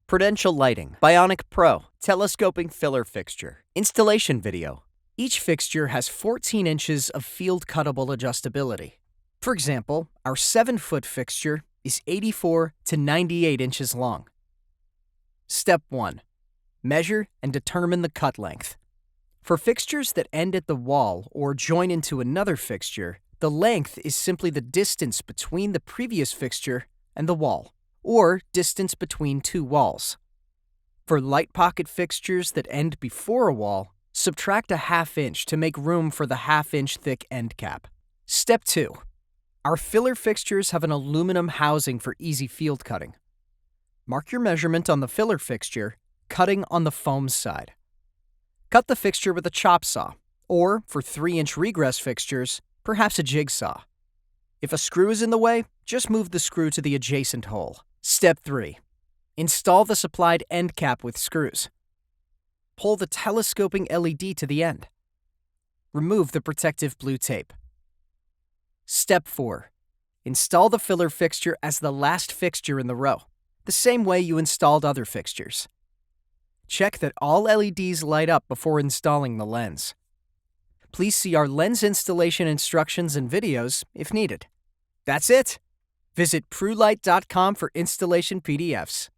Prudential lighting, BionicPro, telescoping filler fixture, installation video. Each fixture has 14 inches of field-cuttable adjustability. For example, our 7-foot fixture is 84 to 98 inches long. Step 1. Measure and determine the cut length. For fixtures that end at the wall or join into another fixture, the length is simply the distance between the previous fixture and the wall, or distance between two walls. For light pocket fixtures that end before a wall, subtract a 1/2 inch to make room for the 1/2 inch thick end cap. Step 2. Our filler fixtures have an aluminum housing for easy field cutting. Mark your measurement on the filler fixture, cutting on the foam side. Cut the fixture with a chop saw, or for 3-inch regress fixtures, perhaps a jigsaw. If a screw is in the way, just move the screw to the adjacent hole. Step 3. Install the supplied end cap with screws. Pull the telescoping LED to the end. Remove the protective blue tape. Step 4. Install the filler fixture as the last fixture in the row, the same way you installed other fixtures. Check that all LEDs light up before installing the lens. Please see our lens installation instructions and videos if needed. That's it! Visit PruLight.com for installation PDFs.